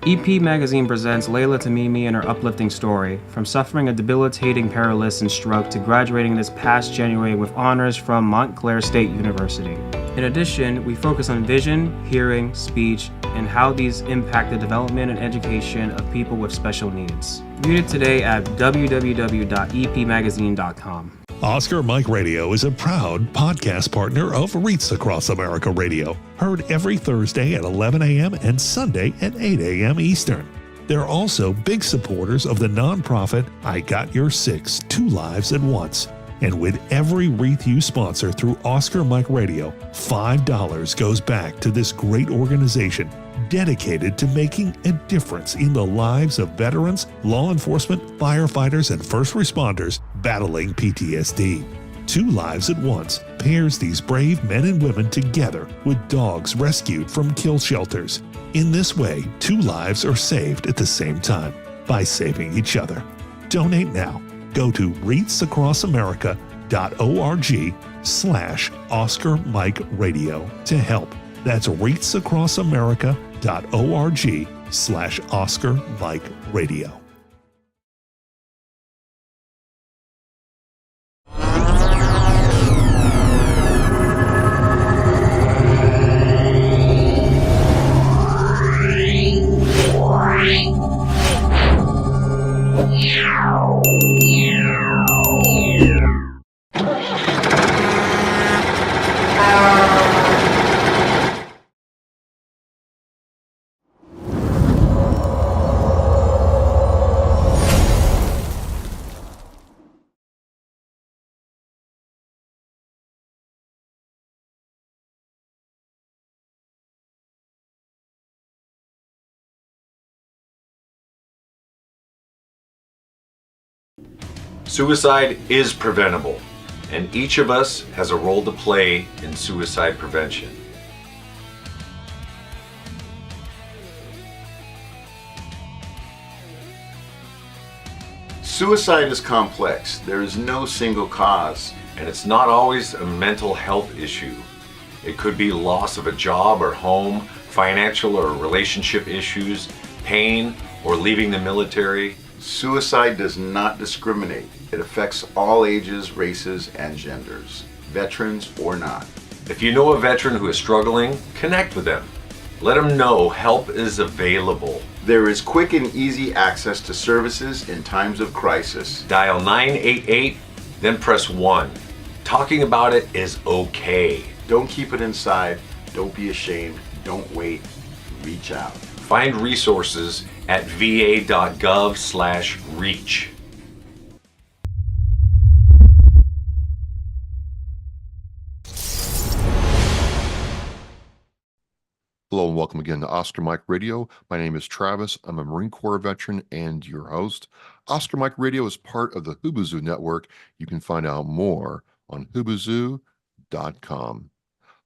EP Magazine presents Layla Tamimi and her uplifting story, from suffering a debilitating paralysis and stroke to graduating this past January with honors from Montclair State University. In addition, we focus on vision, hearing, speech, and how these impact the development and education of people with special needs. Read it today at www.epmagazine.com. Oscar Mike Radio is a proud podcast partner of Reach Across America Radio, heard every Thursday at 11 a.m. and Sunday at 8 a.m. Eastern. They're also big supporters of the nonprofit I Got Your Six, Two Lives at Once. And with every wreath you sponsor through Oscar Mike Radio, $5 goes back to this great organization dedicated to making a difference in the lives of veterans, law enforcement, firefighters, and first responders battling PTSD. Two Lives at Once pairs these brave men and women together with dogs rescued from kill shelters. In this way, two lives are saved at the same time by saving each other. Donate now. Go to reachacrossamerica.org/Oscar Mike Radio to help. That's reachacrossamerica.org/Oscar Mike Radio. Suicide is preventable, and each of us has a role to play in suicide prevention. Suicide is complex. There is no single cause. And it's not always a mental health issue. It could be loss of a job or home, financial or relationship issues, pain, or leaving the military. Suicide does not discriminate. It affects all ages, races, and genders, veterans or not. If you know a veteran who is struggling, connect with them. Let them know help is available. There is quick and easy access to services in times of crisis. Dial 988, then press 1. Talking about it is okay. Don't keep it inside. Don't be ashamed. Don't wait. Reach out. Find resources at va.gov/reach. Hello and welcome again to Oscar Mike Radio. My name is Travis. I'm a Marine Corps veteran and your host. Oscar Mike Radio is part of the Hubuzoo Network. You can find out more on hubuzoo.com.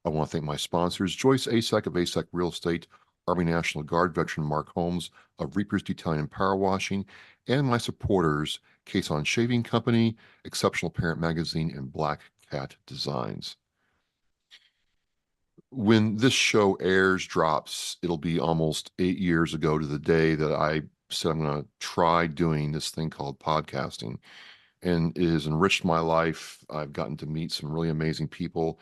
I want to thank my sponsors, Joyce Asek of Asek Real Estate, Army National Guard veteran Mark Holmes of Reapers Detailing and Power Washing, and my supporters, Cason Shaving Company, Exceptional Parent Magazine, and Black Cat Designs. When this show drops, it'll be almost 8 years ago to the day that I said I'm going to try doing this thing called podcasting. And it has enriched my life. I've gotten to meet some really amazing people.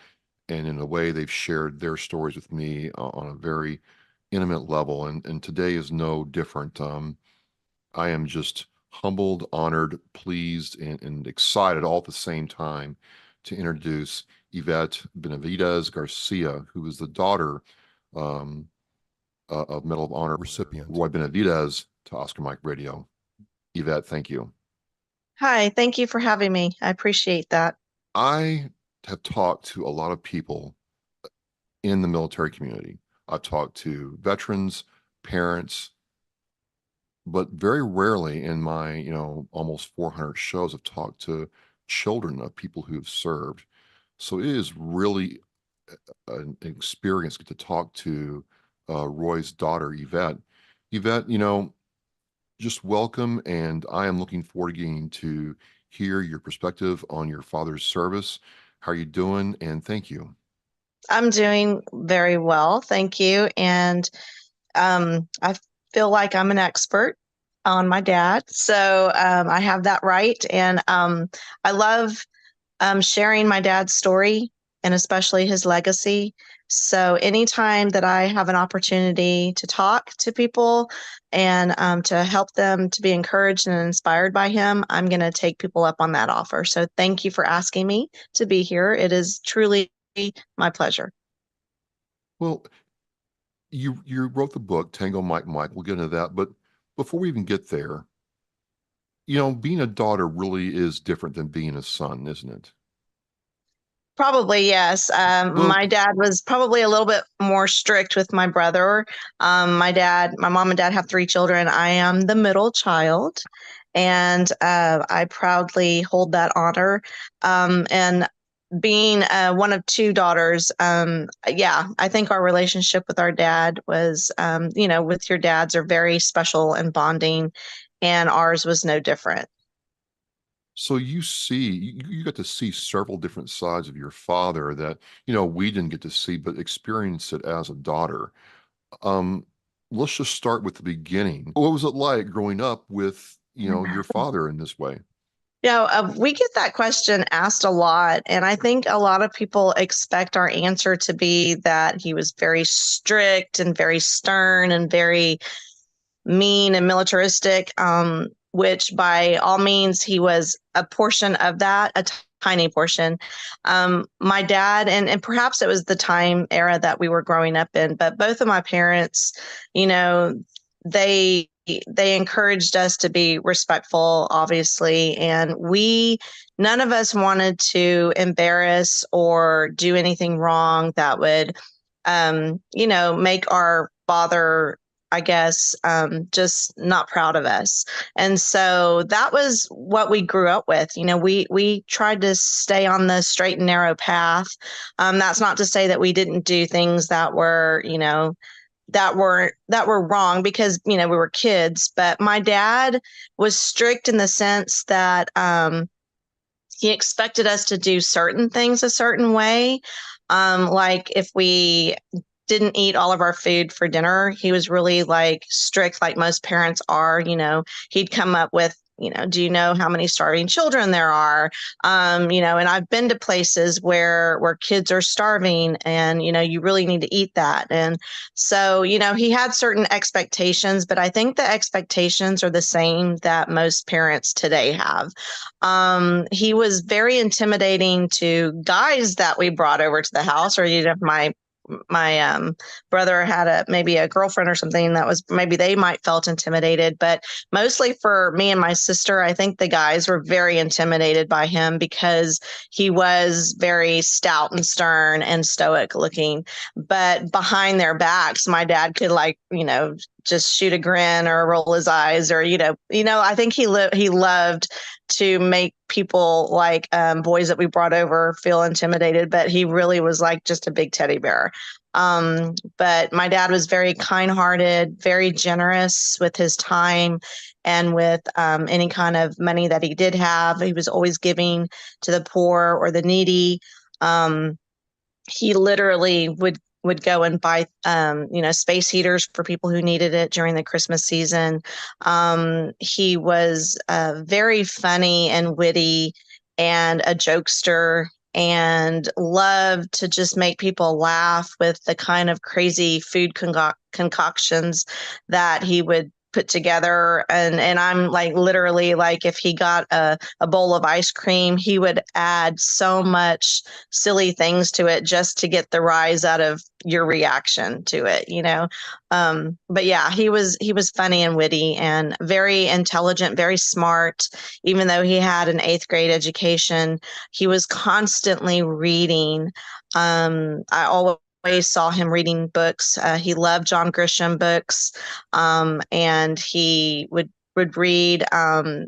And in a way, they've shared their stories with me on a very intimate level. And today is no different. I am just humbled, honored, pleased, and excited all at the same time to introduce Yvette Benavidez Garcia, who is the daughter of Medal of Honor recipient Roy Benavidez, to Oscar Mike Radio. Yvette, thank you. Hi, thank you for having me. I appreciate that. I have talked to a lot of people in the military community. I've talked to veterans, parents, but very rarely in my, almost 400 shows, I've talked to children of people who have served. So it is really an experience to talk to Roy's daughter, Yvette. Yvette, just welcome, and I am looking forward to getting to hear your perspective on your father's service. How are you doing? And thank you. I'm doing very well, thank you. And I feel like I'm an expert on my dad. So I have that right. And I love sharing my dad's story and especially his legacy. So anytime that I have an opportunity to talk to people and to help them to be encouraged and inspired by him, I'm going to take people up on that offer. So thank you for asking me to be here. It is truly my pleasure. Well, you wrote the book, Tango Mike Mike. We'll get into that. But before we even get there, being a daughter really is different than being a son, isn't it? Probably, yes. Well, My dad was probably a little bit more strict with my brother. My mom and dad have 3 children. I am the middle child, and I proudly hold that honor. And being one of 2 daughters, yeah, I think our relationship with our dad was, with your dads are very special and bonding, and ours was no different. so you got to see several different sides of your father that, we didn't get to see, but experience it as a daughter. Um, let's just start with the beginning. What was it like growing up with, your father in this way? We get that question asked a lot, and I think a lot of people expect our answer to be that he was very strict and very stern and very mean and militaristic, which by all means he was a portion of that, tiny portion. My dad, and perhaps it was the time era that we were growing up in, but both of my parents, you know, they encouraged us to be respectful, obviously, and none of us wanted to embarrass or do anything wrong that would make our father, I guess, just not proud of us. And so that was what we grew up with. We tried to stay on the straight and narrow path. That's not to say that we didn't do things that were, that were wrong, because we were kids. But my dad was strict in the sense that he expected us to do certain things a certain way. Like if we didn't eat all of our food for dinner, he was really like strict, like most parents are. He'd come up with, do you know how many starving children there are? And I've been to places where kids are starving, and you really need to eat that. And so he had certain expectations, but I think the expectations are the same that most parents today have. He was very intimidating to guys that we brought over to the house, or my brother had maybe a girlfriend or something that was, maybe they might felt intimidated. But mostly for me and my sister, I think the guys were very intimidated by him because he was very stout and stern and stoic looking. But behind their backs, my dad could just shoot a grin or roll his eyes, or I think he loved to make people like boys that we brought over feel intimidated, but he really was like just a big teddy bear. But my dad was very kind-hearted, very generous with his time and with any kind of money that he did have. He was always giving to the poor or the needy. He literally would go and buy, space heaters for people who needed it during the Christmas season. He was very funny and witty and a jokester, and loved to just make people laugh with the kind of crazy food concoctions that he would put together. And I'm like, literally, like if he got a bowl of ice cream, he would add so much silly things to it just to get the rise out of your reaction to it. But yeah, he was funny and witty and very intelligent, very smart. Even though he had an 8th grade education, he was constantly reading. I always saw him reading books. He loved John Grisham books, and he would read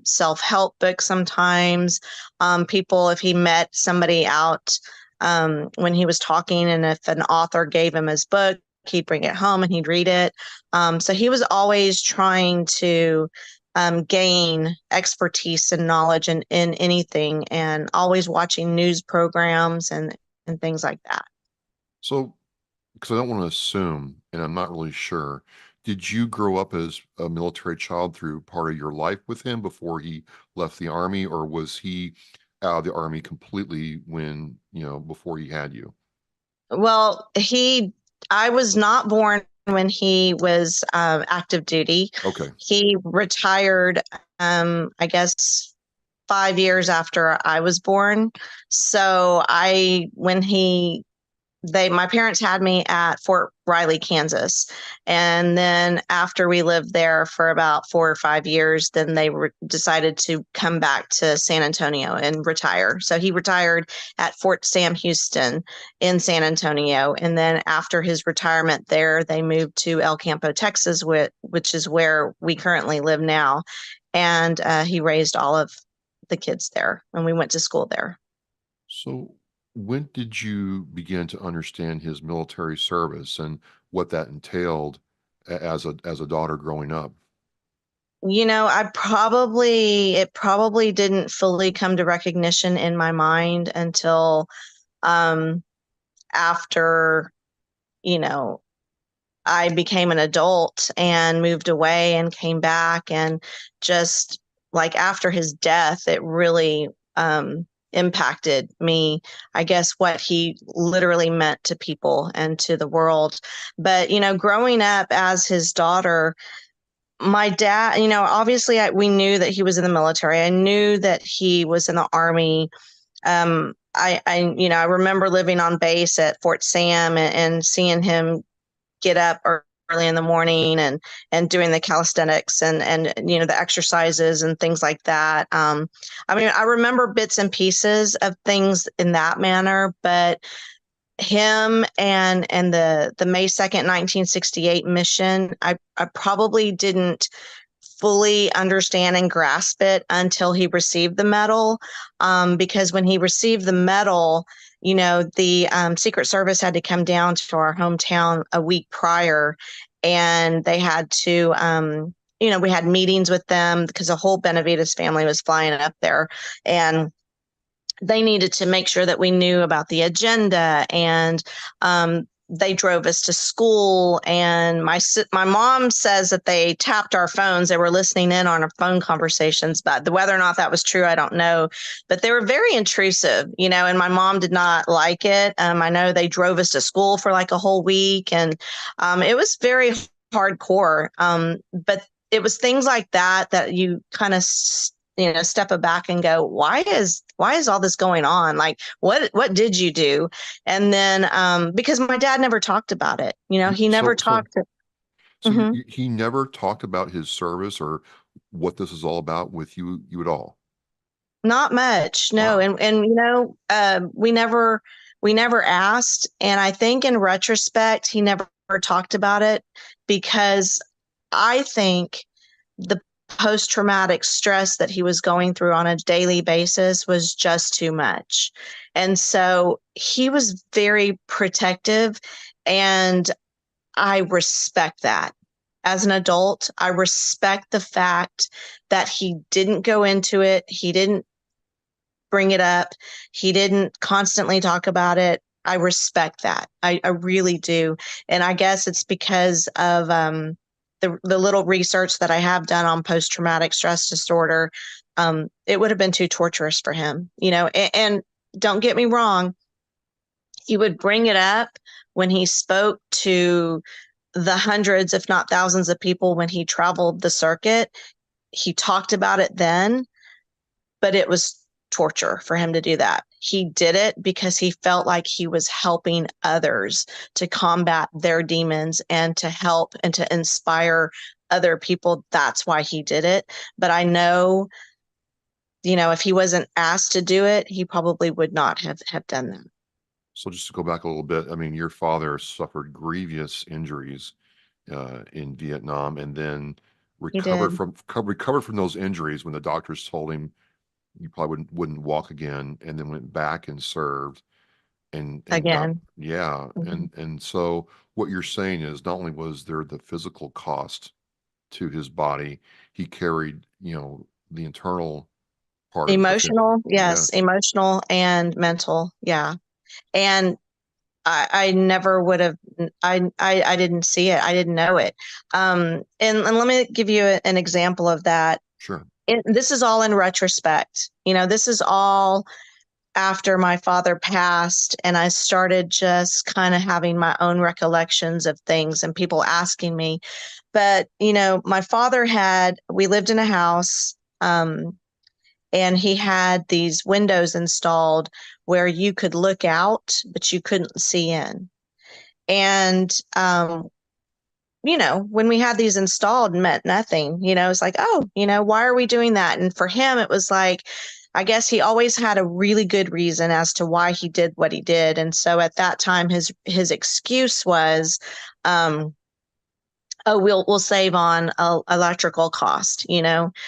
self-help books sometimes. If he met somebody out when he was talking, and if an author gave him his book, he'd bring it home and he'd read it. So he was always trying to gain expertise and knowledge in anything, and always watching news programs and things like that. So, because I don't want to assume, and I'm not really sure, Did you grow up as a military child through part of your life with him before he left the Army, or was he out of the Army completely when, before he had you? Well, I was not born when he was active duty. Okay. He retired, I guess, 5 years after I was born. So my parents had me at Fort Riley, Kansas. And then after we lived there for about 4 or 5 years, then they decided to come back to San Antonio and retire. So he retired at Fort Sam Houston in San Antonio. And then after his retirement there, they moved to El Campo, Texas, which is where we currently live now. And he raised all of the kids there, and we went to school there. So when did you begin to understand his military service and what that entailed as a daughter growing up? It probably didn't fully come to recognition in my mind until um, after, you know, I became an adult and moved away and came back. And just like after his death, it really impacted me, I guess, what he literally meant to people and to the world. But, growing up as his daughter, my dad, obviously we knew that he was in the military. I knew that he was in the Army. I remember living on base at Fort Sam and seeing him get up early in the morning and doing the calisthenics and the exercises and things like that. I remember bits and pieces of things in that manner, but him and the May 2nd, 1968 mission, I probably didn't fully understand and grasp it until he received the medal. Because when he received the medal, the Secret Service had to come down to our hometown a week prior, and they had to, we had meetings with them because the whole Benavidez family was flying up there, and they needed to make sure that we knew about the agenda, and they drove us to school. And my mom says that they tapped our phones. They were listening in on our phone conversations, but whether or not that was true, I don't know. But they were very intrusive, and my mom did not like it. I know they drove us to school for like a whole week, and it was very hardcore. But it was things like that you kind of step back and go, why is all this going on? Like, what did you do? And then because my dad never talked about it, he never talked. He never talked about his service or what this is all about with you at all? Not much, no. Wow. And we never asked. And I think in retrospect, he never talked about it because I think the post-traumatic stress that he was going through on a daily basis was just too much. And so he was very protective, and I respect that. As an adult, I respect the fact that he didn't go into it. He didn't bring it up. He didn't constantly talk about it. I respect that. I really do. And I guess it's because of the little research that I have done on post-traumatic stress disorder. It would have been too torturous for him, and don't get me wrong, he would bring it up when he spoke to the hundreds, if not thousands of people when he traveled the circuit. He talked about it then, but it was torture for him to do that. He did it because he felt like he was helping others to combat their demons and to help and to inspire other people. That's why he did it. But I know, if he wasn't asked to do it, he probably would not have done that. So just to go back a little bit, I mean, your father suffered grievous injuries in Vietnam, and then recovered from those injuries when the doctors told him you probably wouldn't walk again, and then went back and served and Again. and so what you're saying is not only was there the physical cost to his body, he carried, the internal part of it. Emotional, yes, emotional and mental, yeah. And I never would have, I didn't see it. I didn't know it. And let me give you an example of that. Sure. This is all in retrospect. This is all after my father passed, and I started just kind of having my own recollections of things and people asking me. But, my father we lived in a house, and he had these windows installed where you could look out, but you couldn't see in. And, when we had these installed, meant nothing. It's like, oh, why are we doing that? And for him, it was like, I guess he always had a really good reason as to why he did what he did. And so at that time, his excuse was, oh, we'll save on electrical cost. It'll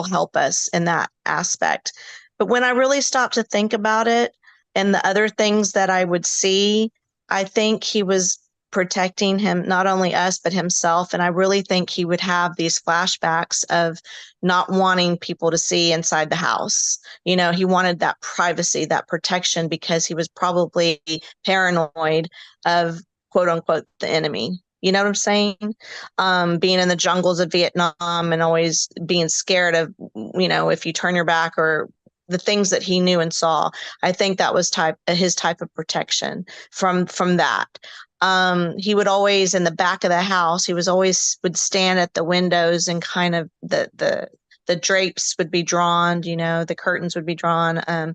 help us in that aspect. But when I really stopped to think about it and the other things that I would see, I think he was protecting him, not only us, but himself. And I really think he would have these flashbacks of not wanting people to see inside the house. He wanted that privacy, that protection, because he was probably paranoid of, quote unquote, the enemy. You know what I'm saying? Being in the jungles of Vietnam and always being scared of, if you turn your back, or the things that he knew and saw. I think that was his type of protection from that. He would always, in the back of the house, he would stand at the windows, and kind of the drapes would be drawn, the curtains would be drawn.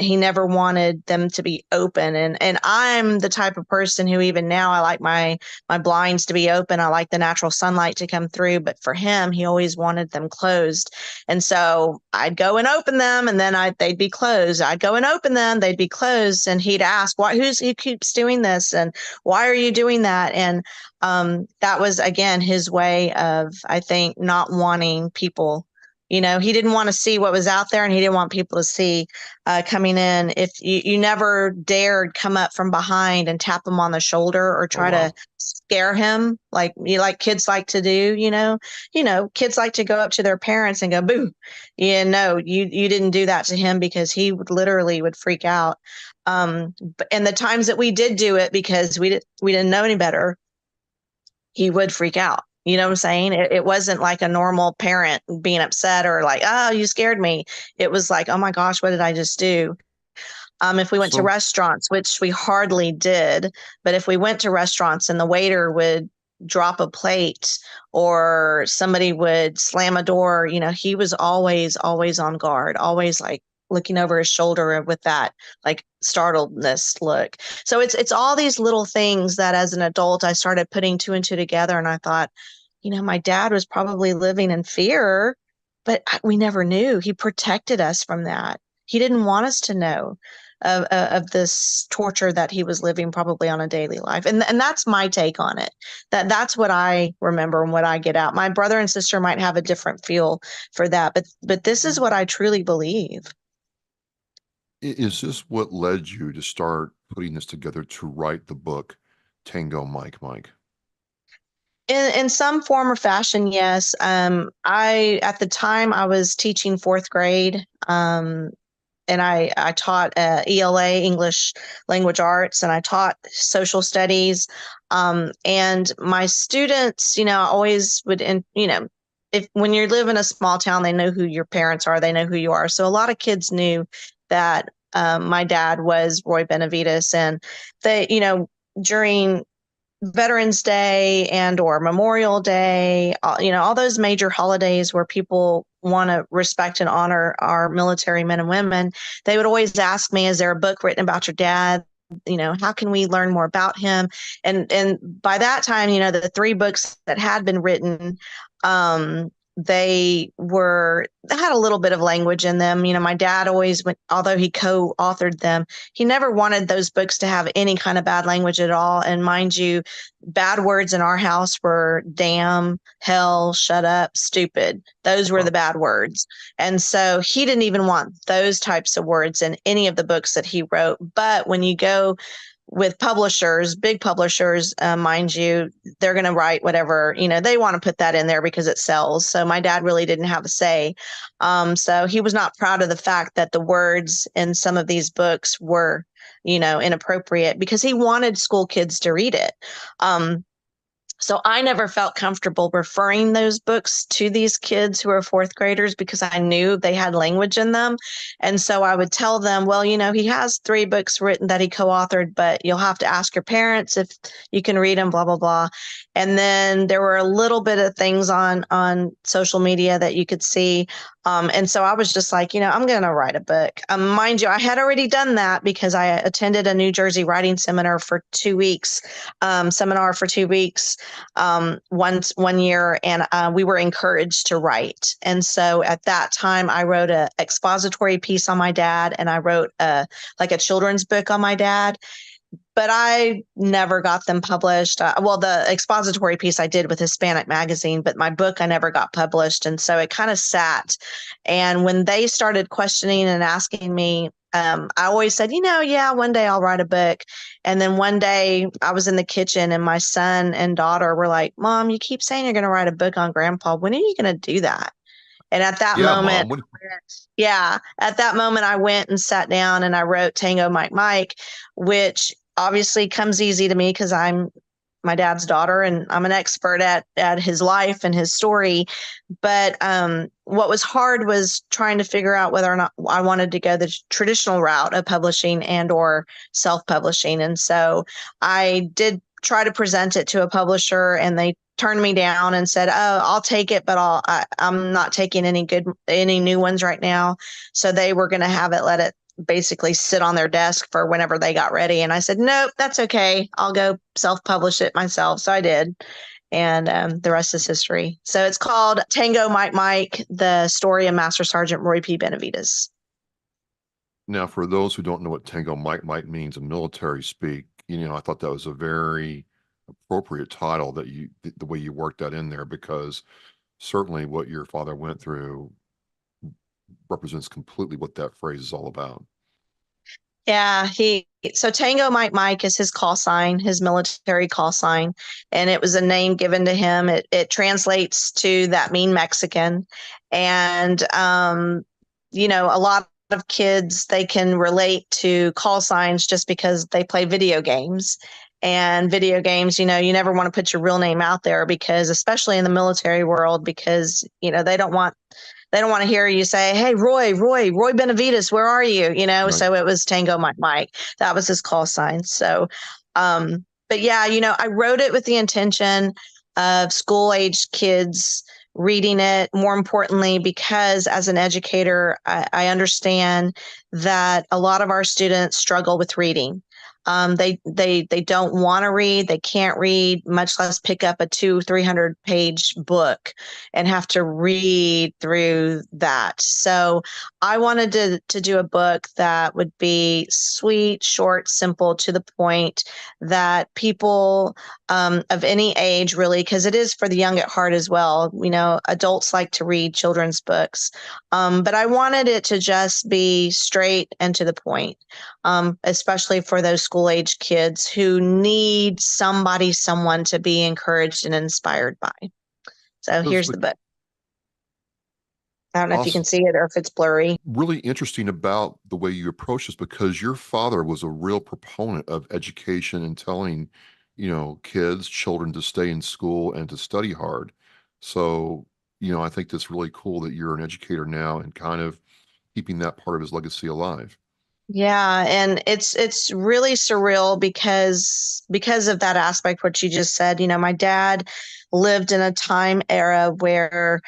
He never wanted them to be open. And I'm the type of person who, even now, I like my blinds to be open. I like the natural sunlight to come through. But for him, he always wanted them closed. And so I'd go and open them, and then they'd be closed. I'd go and open them, they'd be closed. And he'd ask, who keeps doing this? And why are you doing that? And that was, again, his way of, I think, not wanting people. He didn't want to see what was out there, and he didn't want people to see coming in. If you never dared come up from behind and tap him on the shoulder or try to scare him, like kids like to do. Kids like to go up to their parents and go, boo. No, you didn't do that to him, because he would freak out. And the times that we did do it, because we didn't know any better, he would freak out. You know what I'm saying? It wasn't like a normal parent being upset or like, oh, you scared me. It was like, oh my gosh, what did I just do? If we went to restaurants, which we hardly did, but if we went to restaurants and the waiter would drop a plate, or somebody would slam a door, he was always on guard, always like looking over his shoulder with that like startledness look. So it's all these little things that, as an adult, I started putting two and two together, and I thought, my dad was probably living in fear, but we never knew. He protected us from that. He didn't want us to know of this torture that he was living probably on a daily life. And that's my take on it. That's what I remember and what I get out. My brother and sister might have a different feel for that, but this is what I truly believe. Is this what led you to start putting this together to write the book, Tango Mike Mike? In some form or fashion, yes. At the time, I was teaching fourth grade, and I taught ELA, English Language Arts, and I taught social studies. And my students, always would, when you live in a small town, they know who your parents are, they know who you are. So a lot of kids knew that my dad was Roy Benavidez, and they, during Veterans Day and or Memorial Day, all those major holidays where people want to respect and honor our military men and women, they would always ask me, is there a book written about your dad? How can we learn more about him? And by that time, the three books that had been written, they had a little bit of language in them. My dad always went, although he co-authored them, he never wanted those books to have any kind of bad language at all. And mind you, bad words in our house were damn, hell, shut up, stupid. Those were the bad words. And so he didn't even want those types of words in any of the books that he wrote. But when you go with publishers, big publishers, mind you, they're going to write whatever, they want to put that in there because it sells. So my dad really didn't have a say. So he was not proud of the fact that the words in some of these books were inappropriate, because he wanted school kids to read it. So I never felt comfortable referring those books to these kids who are fourth graders, because I knew they had language in them. And so I would tell them, well, he has 3 books written that he co-authored, but you'll have to ask your parents if you can read them, blah, blah, blah. And then there were a little bit of things on social media that you could see. And so I was just like, I'm going to write a book. Mind you, I had already done that because I attended a New Jersey writing seminar for 2 weeks, one year, and we were encouraged to write. And so at that time, I wrote a expository piece on my dad, and I wrote a children's book on my dad. But I never got them published. The expository piece I did with Hispanic Magazine, but my book I never got published. And so it kind of sat. And when they started questioning and asking me, I always said, yeah, one day I'll write a book. And then one day I was in the kitchen and my son and daughter were like, Mom, you keep saying you're going to write a book on Grandpa. When are you going to do that? And at that moment, Mom, at that moment, I went and sat down and I wrote Tango Mike Mike, which obviously comes easy to me because I'm my dad's daughter and I'm an expert at his life and his story. But what was hard was trying to figure out whether or not I wanted to go the traditional route of publishing and or self-publishing. And so I did try to present it to a publisher, and they turned me down and said, "Oh, I'll take it, but I'm not taking any new ones right now." So they were going to let it basically sit on their desk for whenever they got ready. And I said, "Nope, that's okay. I'll go self-publish it myself." So I did. And the rest is history. So it's called Tango Mike Mike, the story of Master Sergeant Roy P. Benavidez. Now, for those who don't know what Tango Mike Mike means in military speak, I thought that was a very appropriate title, that the way you worked that in there, because certainly what your father went through represents completely what that phrase is all about. Yeah, so Tango Mike Mike is his call sign, his military call sign, and it was a name given to him. It translates to that mean Mexican, and a lot of kids, they can relate to call signs just because they play video games. And video games, you never want to put your real name out there, because especially in the military world, because they don't want to hear you say, "Hey, Roy Benavidez, where are you?" Right. So it was Tango Mike Mike. That was his call sign. So, but yeah, I wrote it with the intention of school-aged kids reading it. More importantly, because as an educator, I understand that a lot of our students struggle with reading. They don't want to read, they can't read, much less pick up a 200-300 page book and have to read through that. So I wanted to do a book that would be sweet, short, simple, to the point, that people of any age, really, because it is for the young at heart as well. Adults like to read children's books, but I wanted it to just be straight and to the point, especially for those school-age kids who need someone to be encouraged and inspired by. So here's the book. I don't know if you can see it or if it's blurry. Really interesting about the way you approach this, because your father was a real proponent of education and telling, children to stay in school and to study hard. So, I think that's really cool that you're an educator now and kind of keeping that part of his legacy alive. Yeah, and it's really surreal because of that aspect, what you just said. My dad lived in a time era where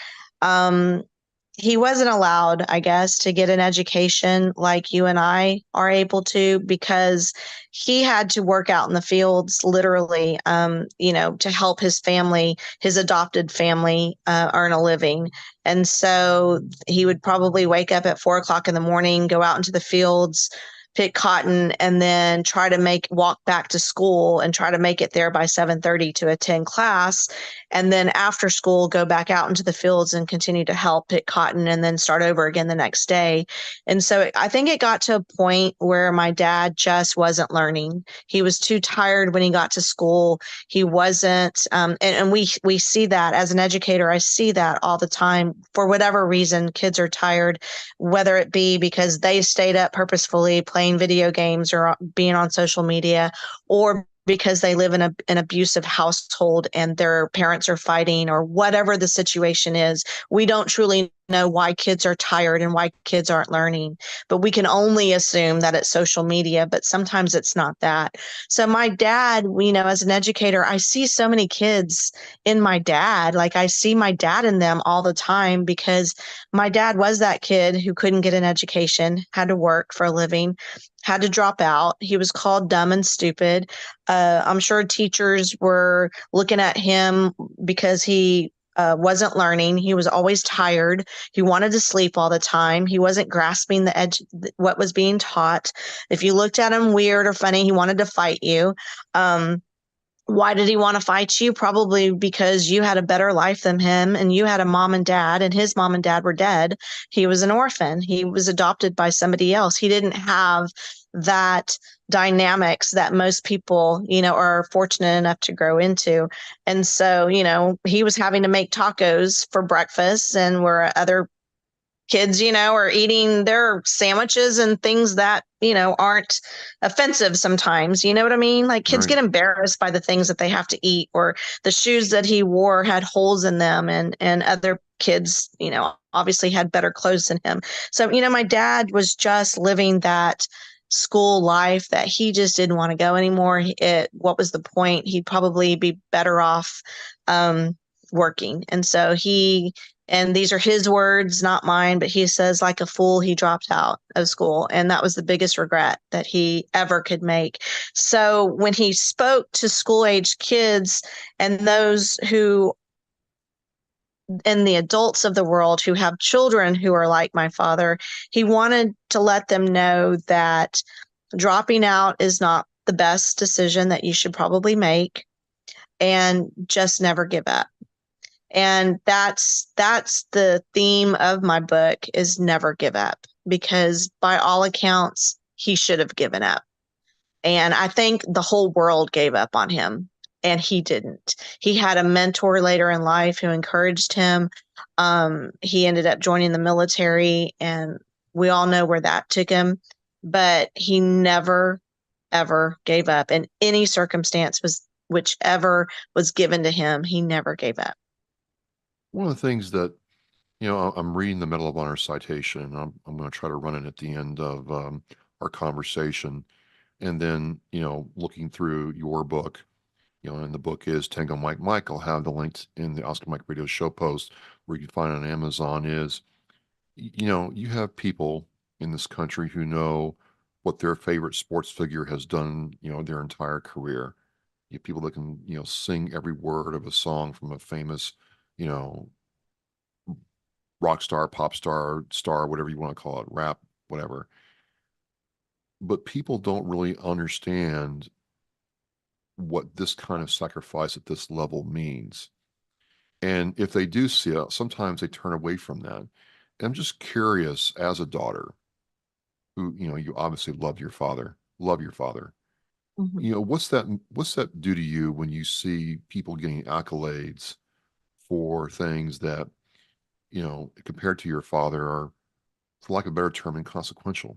he wasn't allowed, I guess, to get an education like you and I are able to, because he had to work out in the fields, literally, to help his family, his adopted family, earn a living. And so he would probably wake up at 4 o'clock in the morning, go out into the fields, pick cotton, and then try to walk back to school and try to make it there by 7:30 to attend class. And then after school, go back out into the fields and continue to help pick cotton, and then start over again the next day. And so I think it got to a point where my dad just wasn't learning. He was too tired when he got to school. He wasn't, and we see that as an educator. I see that all the time. For whatever reason, kids are tired, whether it be because they stayed up purposefully playing playing video games or being on social media, or because they live in an abusive household and their parents are fighting, or whatever the situation is. We don't truly know why kids are tired and why kids aren't learning, but we can only assume that it's social media, but sometimes it's not that. So my dad, as an educator, I see so many kids in my dad. Like, I see my dad in them all the time, because my dad was that kid who couldn't get an education, had to work for a living, had to drop out. He was called dumb and stupid. I'm sure teachers were looking at him because he wasn't learning. He was always tired. He wanted to sleep all the time. He wasn't grasping what was being taught. If you looked at him weird or funny, he wanted to fight you. Why did he want to fight you? Probably because you had a better life than him, and you had a mom and dad, and his mom and dad were dead. He was an orphan. He was adopted by somebody else. He didn't have that dynamics that most people, are fortunate enough to grow into. And so, he was having to make tacos for breakfast, and where other kids, are eating their sandwiches and things that, aren't offensive sometimes. You know what I mean? Like, kids Right. get embarrassed by the things that they have to eat, or the shoes that he wore had holes in them, and other kids, obviously had better clothes than him. So, my dad was just living that school life that he just didn't want to go anymore. What was the point? He'd probably be better off working. And so and these are his words, not mine, but he says, like a fool, he dropped out of school. And that was the biggest regret that he ever could make. So when he spoke to school-age kids and those who, and the adults of the world who have children who are like my father, he wanted to let them know that dropping out is not the best decision that you should probably make, and just never give up. And that's the theme of my book, is never give up, because by all accounts, he should have given up. And I think the whole world gave up on him, and he didn't. He had a mentor later in life who encouraged him. He ended up joining the military, and we all know where that took him, but he never, ever gave up in any circumstance, whichever was given to him. He never gave up. One of the things that, I'm reading the Medal of Honor citation, and I'm going to try to run it at the end of our conversation. And then, looking through your book, and the book is Tango Mike Mike. I'll have the links in the Oscar Mike Radio show post where you can find it on Amazon. You have people in this country who know what their favorite sports figure has done, their entire career. You have people that can, sing every word of a song from a famous, you know, rock star, pop star, whatever you want to call it, rap, whatever. But people don't really understand what this kind of sacrifice at this level means. And if they do see it, sometimes they turn away from that. And I'm just curious, as a daughter, who, you obviously love your father. Mhm. What's that do to you when you see people getting accolades for things that, compared to your father, are, for lack of a better term, inconsequential?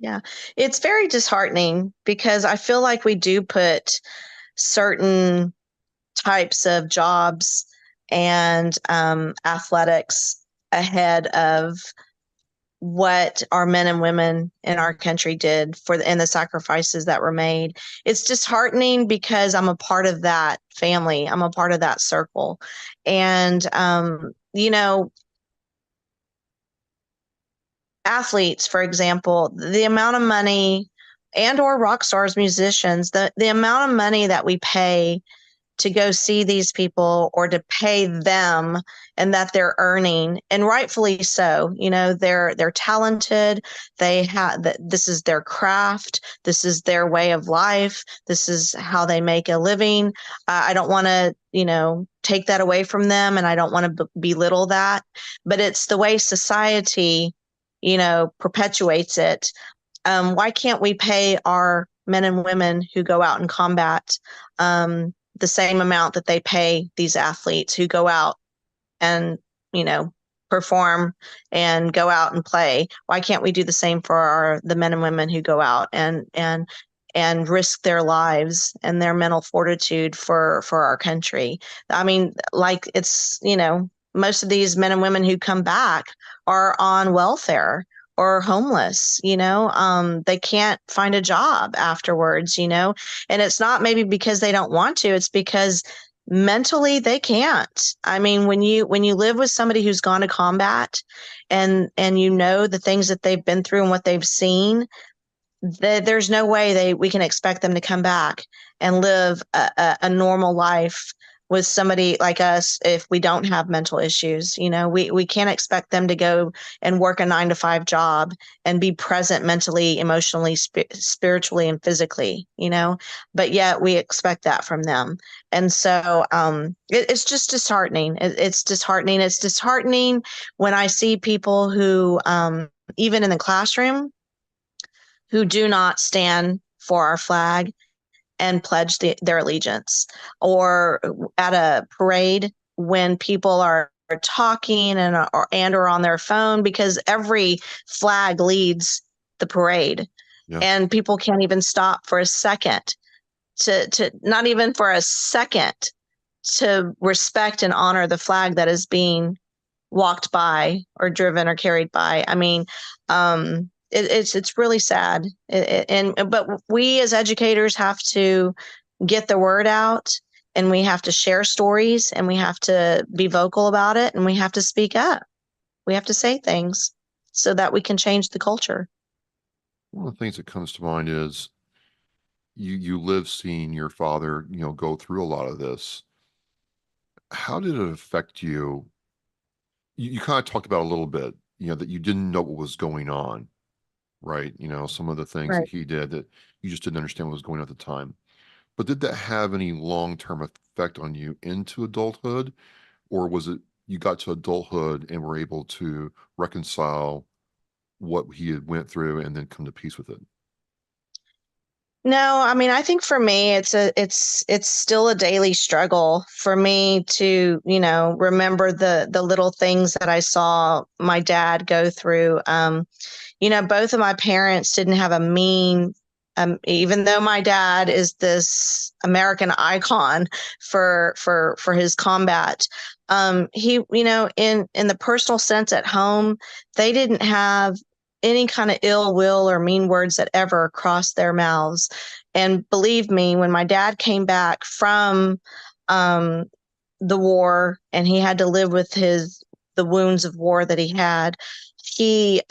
Yeah, it's very disheartening, because I feel like we do put certain types of jobs and athletics ahead of what our men and women in our country did and the sacrifices that were made. It's disheartening because I'm a part of that family. I'm a part of that circle. And, athletes, for example, the amount of money, and or rock stars, musicians, the amount of money that we pay to go see these people, or to pay them, and that they're earning, and rightfully so. They're talented. They have this is their craft. This is their way of life. This is how they make a living. I don't want to, take that away from them, and I don't want to belittle that, but it's the way society, perpetuates it. Why can't we pay our men and women who go out in combat the same amount that they pay these athletes who go out and, perform and go out and play. Why can't we do the same for the men and women who go out and risk their lives and their mental fortitude for our country? I mean, like, it's, most of these men and women who come back are on welfare or homeless. They can't find a job afterwards, and it's not maybe because they don't want to, it's because mentally they can't. I mean, when you live with somebody who's gone to combat and the things that they've been through and what they've seen, there's no way we can expect them to come back and live a normal life with somebody like us if we don't have mental issues. We can't expect them to go and work a 9-to-5 job and be present mentally, emotionally, spiritually, and physically, but yet we expect that from them. And so it's just disheartening. It's disheartening. It's disheartening when I see people who, even in the classroom, who do not stand for our flag and pledge their allegiance, or at a parade when people are talking and are on their phone, because every flag leads the parade. Yeah. And people can't even stop for a second to not even for a second to respect and honor the flag that is being walked by or driven or carried by. I mean, it's really sad. But we as educators have to get the word out, and we have to share stories, and we have to be vocal about it, and we have to speak up. We have to say things so that we can change the culture. One of the things that comes to mind is you live seeing your father, go through a lot of this. How did it affect you? You kind of talked about a little bit, that you didn't know what was going on. Right. Some of the things Right. that he did that you just didn't understand what was going on at the time. But did that have any long-term effect on you into adulthood? Or was it you got to adulthood and were able to reconcile what he had went through and then come to peace with it? No, I mean, I think for me, it's still a daily struggle for me to, remember the little things that I saw my dad go through. Both of my parents didn't have a mean, even though my dad is this American icon for his combat. He, in the personal sense at home, they didn't have any kind of ill will or mean words that ever crossed their mouths. And believe me, when my dad came back from the war and he had to live with the wounds of war that he had, he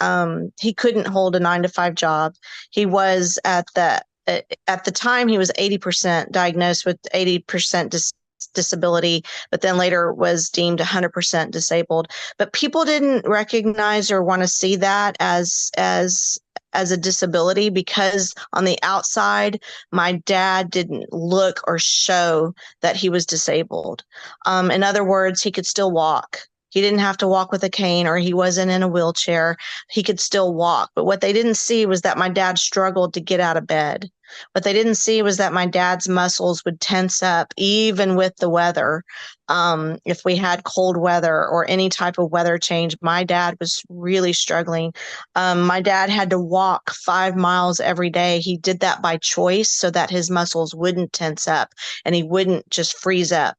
couldn't hold a 9-to-5 job. He was at the time he was 80% diagnosed with 80% disability, but then later was deemed 100% disabled. But people didn't recognize or want to see that as a disability, because on the outside, my dad didn't look or show that he was disabled. In other words, he could still walk. He didn't have to walk with a cane, or he wasn't in a wheelchair. He could still walk. But what they didn't see was that my dad struggled to get out of bed. What they didn't see was that my dad's muscles would tense up even with the weather. If we had cold weather or any type of weather change, my dad was really struggling. My dad had to walk 5 miles every day. He did that by choice so that his muscles wouldn't tense up and he wouldn't just freeze up.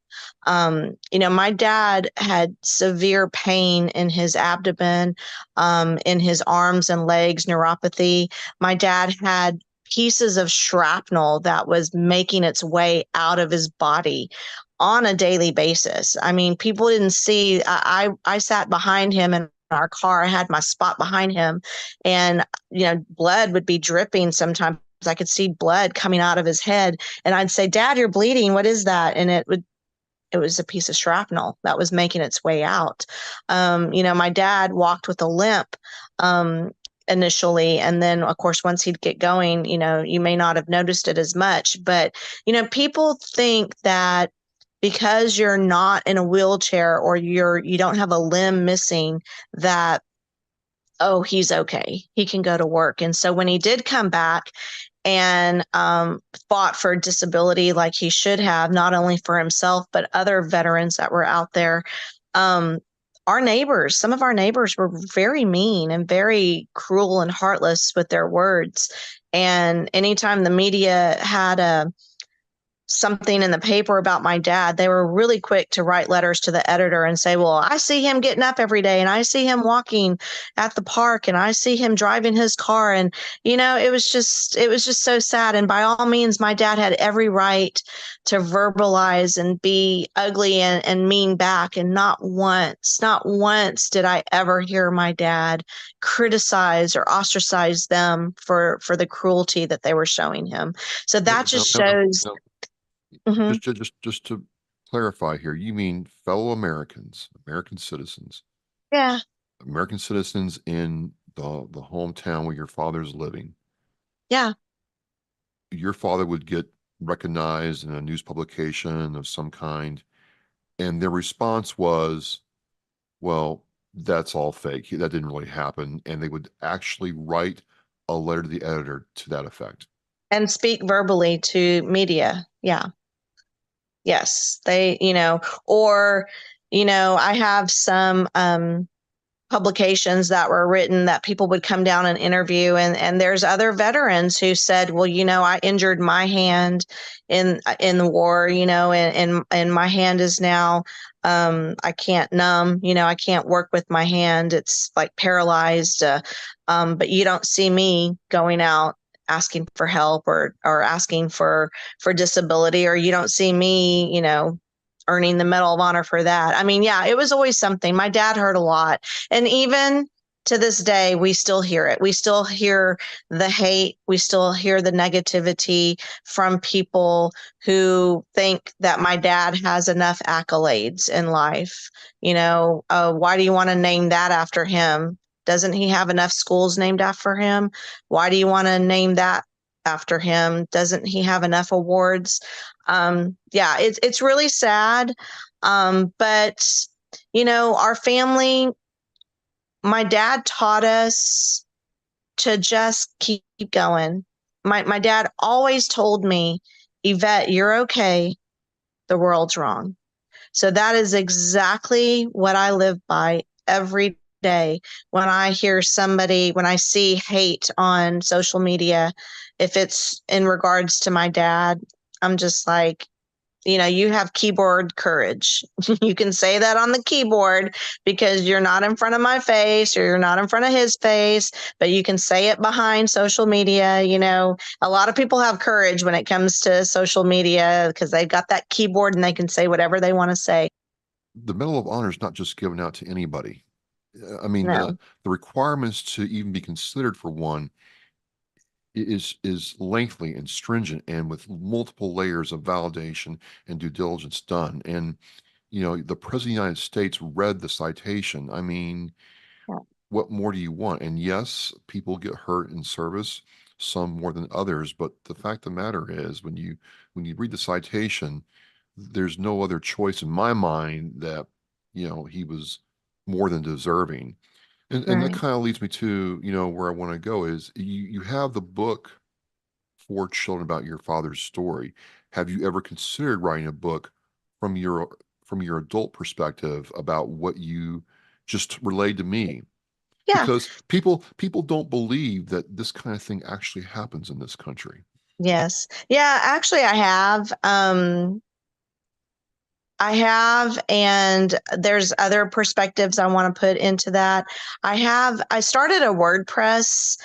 My dad had severe pain in his abdomen, in his arms and legs, neuropathy. My dad had pieces of shrapnel that was making its way out of his body on a daily basis. I mean, people didn't see. I sat behind him in our car. I had my spot behind him, and blood would be dripping sometimes. I could see blood coming out of his head, and I'd say, "Dad, you're bleeding. What is that?" And it was a piece of shrapnel that was making its way out. My dad walked with a limp initially, and then of course once he'd get going, you may not have noticed it as much, but people think that because you're not in a wheelchair or you don't have a limb missing, that, oh, he's okay, he can go to work. And so when he did come back and fought for disability like he should have, not only for himself, but other veterans that were out there, our neighbors, some of our neighbors were very mean and very cruel and heartless with their words. And anytime the media had something in the paper about my dad, they were really quick to write letters to the editor and say, well, I see him getting up every day, and I see him walking at the park, and I see him driving his car. And, it was just so sad. And by all means, my dad had every right to verbalize and be ugly and mean back. And not once did I ever hear my dad criticize or ostracize them for the cruelty that they were showing him. So that just shows. No. Mhm. Just to clarify here, you mean fellow Americans, American citizens, Yeah. American citizens in the hometown where your father's living. Yeah. Your father would get recognized in a news publication of some kind, and their response was, well, that's all fake. That didn't really happen. And they would actually write a letter to the editor to that effect. And speak verbally to media. Yeah. Yes. They, or, I have some publications that were written that people would come down and interview, and there's other veterans who said, well, I injured my hand in the war, and my hand is now I can't numb, I can't work with my hand, it's like paralyzed, but you don't see me going out asking for help or asking for disability, or you don't see me, earning the Medal of Honor for that. I mean, yeah, it was always something. My dad heard a lot. And even to this day, we still hear it. We still hear the hate. We still hear the negativity from people who think that my dad has enough accolades in life. Why do you want to name that after him? Doesn't he have enough schools named after him? Why do you want to name that after him? Doesn't he have enough awards? Yeah, it's really sad. But our family, my dad taught us to just keep going. My dad always told me, Yvette, you're okay. The world's wrong. So that is exactly what I live by every day. When I see hate on social media, if it's in regards to my dad, I'm just like, you have keyboard courage. You can say that on the keyboard because you're not in front of my face or you're not in front of his face, but you can say it behind social media. A lot of people have courage when it comes to social media because they've got that keyboard and they can say whatever they want to say. The Medal of Honor is not just given out to anybody. I mean, No. the requirements to even be considered for one is lengthy and stringent and with multiple layers of validation and due diligence done. And, the President of the United States read the citation. I mean, Yeah. what more do you want? And yes, people get hurt in service, some more than others. But the fact of the matter is, when you read the citation, there's no other choice in my mind that, he was more than deserving. And that Right. kind of leads me to, where I want to go is you have the book for children about your father's story. Have you ever considered writing a book from your adult perspective about what you just relayed to me? Yeah. Because people don't believe that this kind of thing actually happens in this country. Yes. Yeah, actually I have. And there's other perspectives I want to put into that. I started a WordPress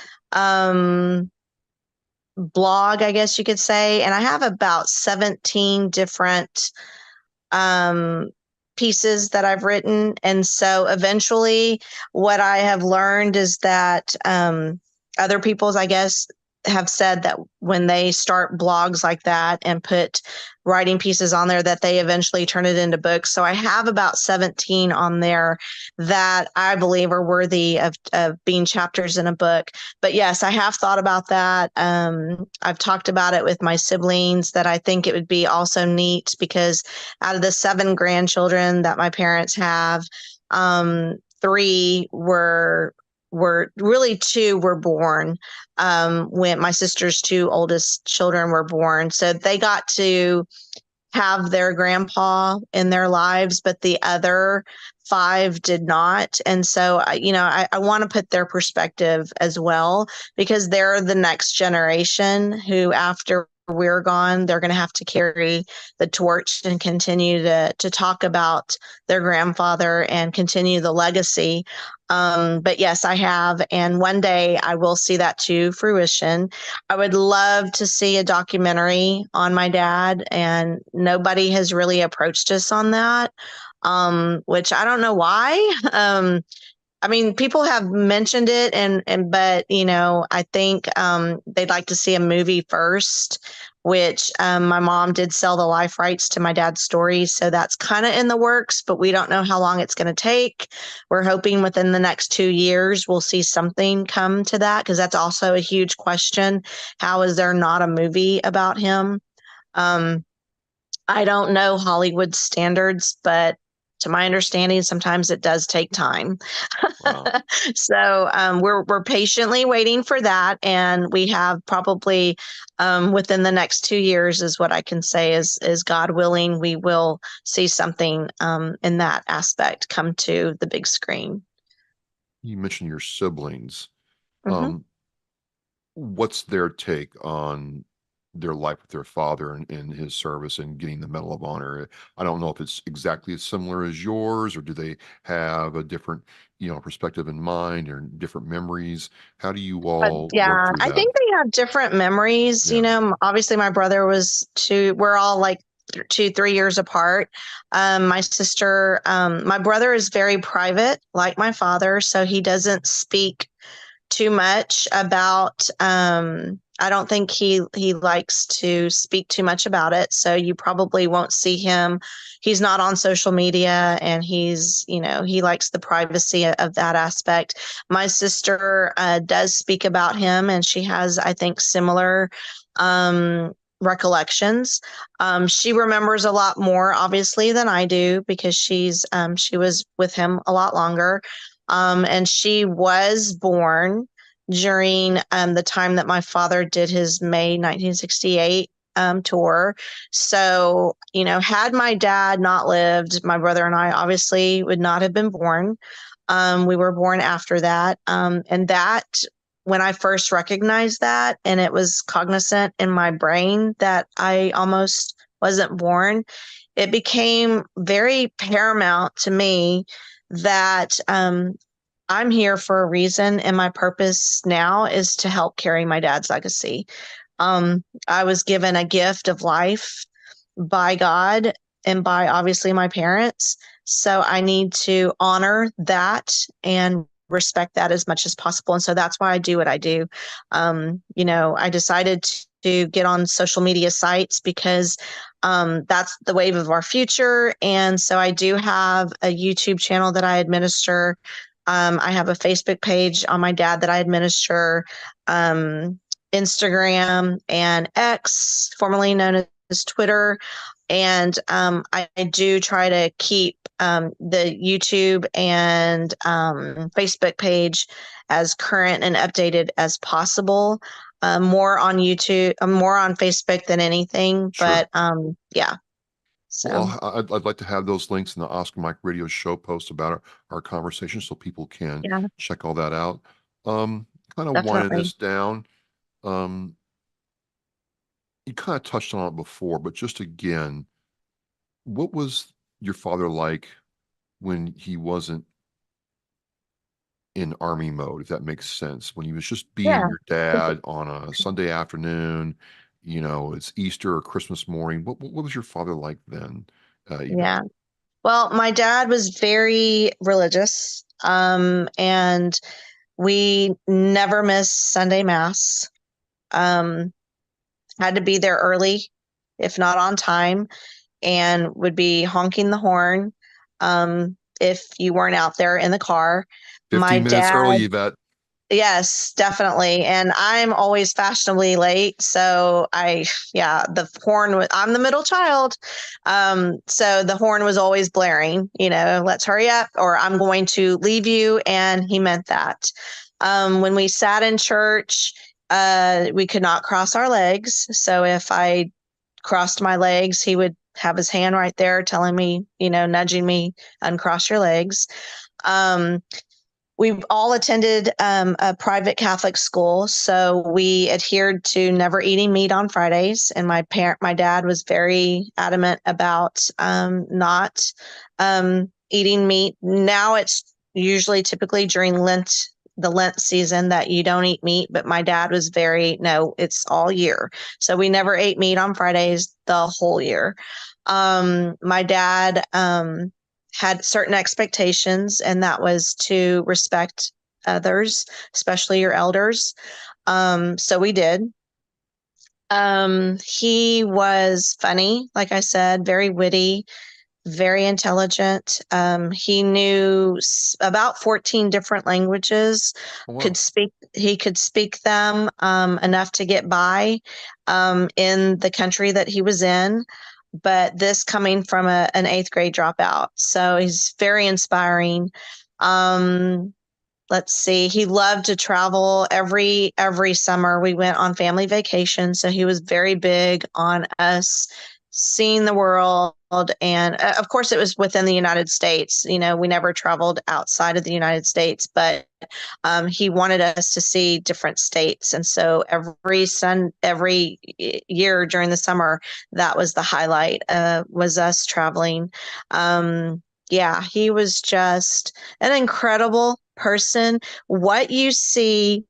blog, I guess you could say, and I have about 17 different pieces that I've written. And so eventually what I have learned is that other people's, I guess, have said that when they start blogs like that and put writing pieces on there, that they eventually turn it into books. So I have about 17 on there that I believe are worthy of being chapters in a book. But yes, I have thought about that. I've talked about it with my siblings that I think it would be also neat because out of the 7 grandchildren that my parents have, 3 were really 2 were born when my sister's 2 oldest children were born. So they got to have their grandpa in their lives, but the other 5 did not. And so, I want to put their perspective as well, because they're the next generation who, after we're gone, they're going to have to carry the torch and continue to talk about their grandfather and continue the legacy. But yes, I have. And one day I will see that to fruition. I would love to see a documentary on my dad, and nobody has really approached us on that, which I don't know why. I mean, people have mentioned it, but I think they'd like to see a movie first, which my mom did sell the life rights to my dad's story, so that's kind of in the works, but we don't know how long it's going to take. We're hoping within the next 2 years we'll see something come to that, because that's also a huge question. How is there not a movie about him? I don't know Hollywood standards, but to my understanding, sometimes it does take time. Wow. So we're patiently waiting for that, and we have probably within the next 2 years, is what I can say, is God willing, we will see something in that aspect come to the big screen. You mentioned your siblings. Mm-hmm. What's their take on their life with their father and his service and getting the Medal of Honor? I don't know if it's exactly as similar as yours, or do they have a different, perspective in mind or different memories? How do you But all work yeah, through I that? think they have different memories. Yeah. Obviously my brother was 2, we're all like 2-3 years apart. My sister, my brother is very private, like my father, so he doesn't speak too much about, I don't think he likes to speak too much about it, so you probably won't see him. He's not on social media, and he likes the privacy of that aspect. My sister does speak about him, and she has, I think, similar recollections. She remembers a lot more, obviously, than I do, because she was with him a lot longer. And she was born during the time that my father did his May 1968 tour. So, had my dad not lived, my brother and I obviously would not have been born. We were born after that. And that, when I first recognized that, and it was cognizant in my brain that I almost wasn't born, it became very paramount to me that I'm here for a reason, and my purpose now is to help carry my dad's legacy. I was given a gift of life by God and by, obviously, my parents. So I need to honor that and respect that as much as possible. And so that's why I do what I do. I decided to get on social media sites because that's the wave of our future. And so I do have a YouTube channel that I administer. I have a Facebook page on my dad that I administer, Instagram and X, formerly known as Twitter. And I do try to keep the YouTube and Facebook page as current and updated as possible. More on YouTube, more on Facebook than anything. Sure. But yeah. So Well, I'd like to have those links in the Oscar Mike Radio show post about our conversation, so people can yeah, check all that out. Kind of winding definitely. this down. Um, you kind of touched on it before, but just again, what was your father like when he wasn't in army mode, if that makes sense? When he was just being Yeah. your dad on a Sunday afternoon, it's Easter or Christmas morning. What was your father like then, Yvette? Yeah. Well, my dad was very religious, and we never missed Sunday Mass. Um, had to be there early, if not on time, and would be honking the horn if you weren't out there in the car. My 15 minutes dad, early, Yvette. yes, definitely. And I'm always fashionably late. So the horn, I'm the middle child. So the horn was always blaring, let's hurry up or I'm going to leave you. And he meant that. When we sat in church, we could not cross our legs. So if I crossed my legs, he would have his hand right there telling me, nudging me, uncross your legs. We've all attended a private Catholic school, so we adhered to never eating meat on Fridays. And my dad was very adamant about not eating meat. Now it's usually typically during the Lent season that you don't eat meat, but my dad was no, it's all year. So we never ate meat on Fridays the whole year. My dad had certain expectations, and that was to respect others, especially your elders. So we did. He was funny, like I said, very witty, very intelligent. He knew about 14 different languages. Oh, wow. He could speak them enough to get by in the country that he was in. But this coming from an eighth grade dropout. So he's very inspiring. Let's see. He loved to travel every summer. We went on family vacation. So he was very big on us seeing the world. And of course, it was within the United States. We never traveled outside of the United States, but he wanted us to see different states. And so every year during the summer, that was the highlight, was us traveling. Yeah, he was just an incredible person. What you see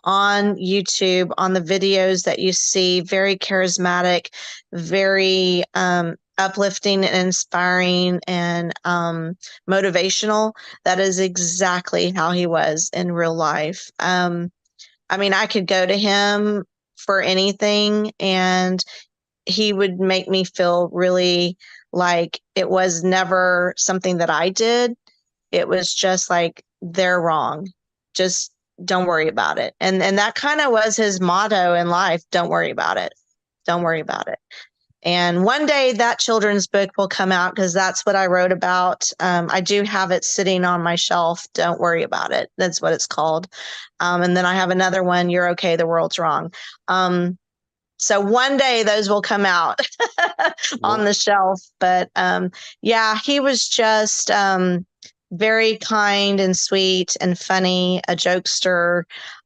on YouTube, on the videos that you see, very charismatic, very uplifting and inspiring and motivational. That is exactly how he was in real life. I could go to him for anything, and he would make me feel really like it was never something that I did. It was just like, they're wrong. Just don't worry about it. And that kind of was his motto in life. Don't worry about it. Don't worry about it. And one day that children's book will come out, because that's what I wrote about. I do have it sitting on my shelf. Don't worry about it. That's what it's called. And then I have another one, You're Okay, the World's Wrong. So one day those will come out on the shelf. But yeah, he was just very kind and sweet and funny, a jokester.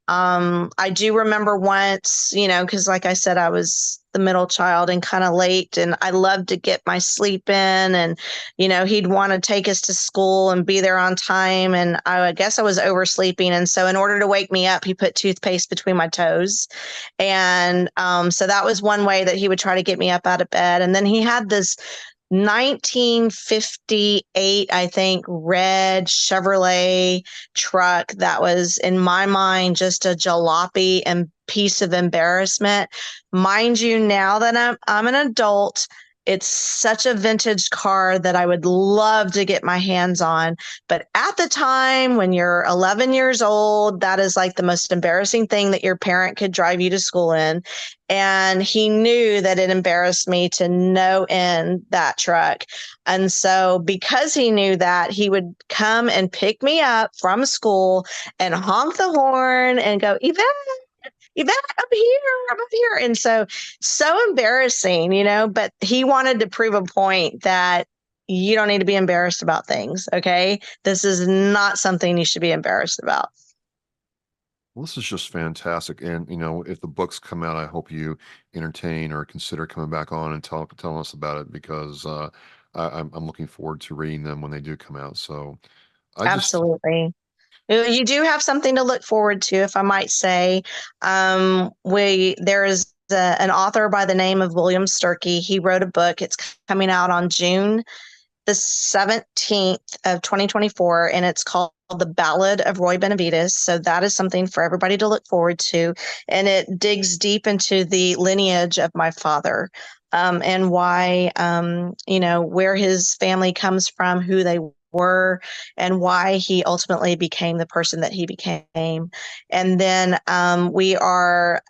I do remember once, because like I said, I was the middle child and kind of late, and I loved to get my sleep in, and, he'd want to take us to school and be there on time. And I guess I was oversleeping. And so in order to wake me up, he put toothpaste between my toes. And so that was one way that he would try to get me up out of bed. And then he had this 1958, I think, red Chevrolet truck that was, in my mind, just a jalopy and piece of embarrassment. Mind you, now that I'm an adult, it's such a vintage car that I would love to get my hands on. But at the time, when you're 11 years old, that is like the most embarrassing thing that your parent could drive you to school in. And he knew that it embarrassed me to no end, that truck. And so because he knew that, he would come and pick me up from school and honk the horn and go, Yvette, I'm here. And so embarrassing, but he wanted to prove a point that you don't need to be embarrassed about things. Okay. This is not something you should be embarrassed about. Well, this is just fantastic. And, if the books come out, I hope you entertain or consider coming back on and telling us about it, because I'm looking forward to reading them when they do come out. So Absolutely. You do have something to look forward to, if I might say. There is an author by the name of William Sturkey. He wrote a book. It's coming out on June the 17th of 2024, and it's called The Ballad of Roy Benavidez. So that is something for everybody to look forward to. And it digs deep into the lineage of my father, and why, where his family comes from, who they were, and why he ultimately became the person that he became. And then we are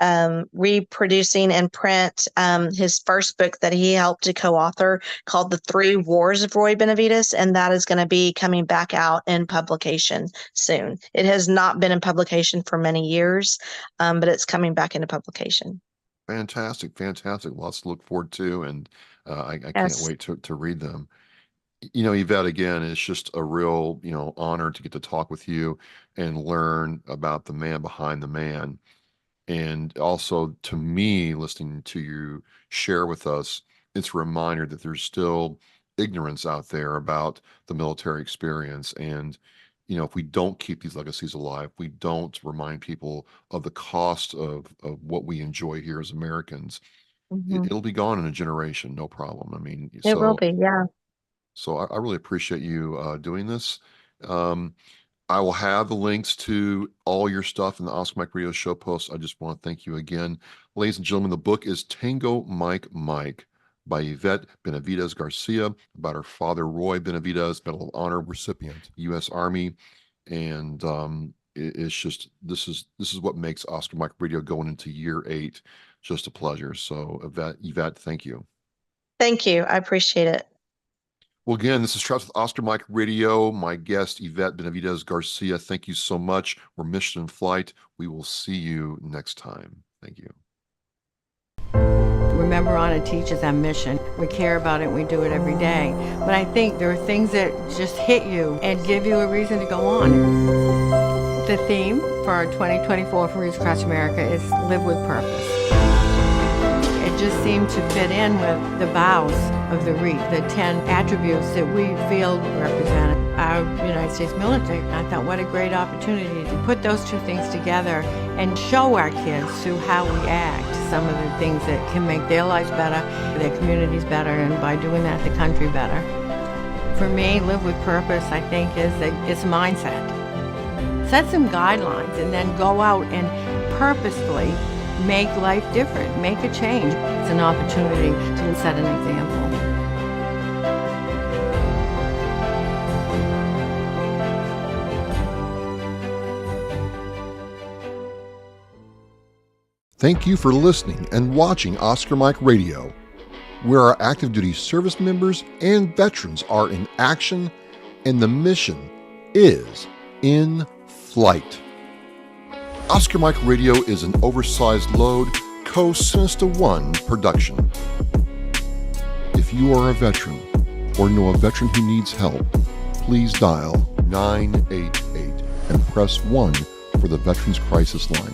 reproducing in print his first book that he helped to co-author, called The Three Wars of Roy Benavidez, and that is going to be coming back out in publication soon. It has not been in publication for many years, but it's coming back into publication. Fantastic, fantastic. Lots to look forward to, and I can't Yes. wait to read them. Yvette, again, it's just a real, honor to get to talk with you and learn about the man behind the man. And also, to me, listening to you share with us, it's a reminder that there's still ignorance out there about the military experience. And, if we don't keep these legacies alive, we don't remind people of the cost of what we enjoy here as Americans, Hmm. it'll be gone in a generation, no problem. I mean, It will so be. Yeah. so I really appreciate you doing this. Um, I will have the links to all your stuff in the Oscar Mike Radio show post. I just want to thank you again. Ladies and gentlemen, the book is Tango Mike Mike by Yvette Benavidez Garcia, about her father, Roy Benavidez, Medal of Honor recipient, U.S. Army. And it's just, this is what makes Oscar Mike Radio going into year 8 just a pleasure. So Yvette, thank you. Thank you. I appreciate it. Well, again, this is Traps with Oscar Mike Radio. My guest, Yvette Benavidez Garcia. Thank you so much. We're mission in flight. We will see you next time. Thank you. Remember, Honor teaches our mission. We care about it and we do it every day. But I think there are things that just hit you and give you a reason to go on. The theme for 2024 for Reach Across America is Live with Purpose. It just seemed to fit in with the vows of the REAP, the 10 attributes that we feel represent our United States military. I thought, what a great opportunity to put those two things together and show our kids through how we act some of the things that can make their lives better, their communities better, and by doing that, the country better. For me, Live with Purpose, I think, it's mindset. Set some guidelines and then go out and purposefully make life different, make a change. It's an opportunity to set an example. Thank you for listening and watching Oscar Mike Radio, where our active duty service members and veterans are in action and the mission is in flight. Oscar Mike Radio is an oversized load Co-Sinister One production. If you are a veteran or know a veteran who needs help, please dial 988 and press 1 for the Veterans Crisis Line.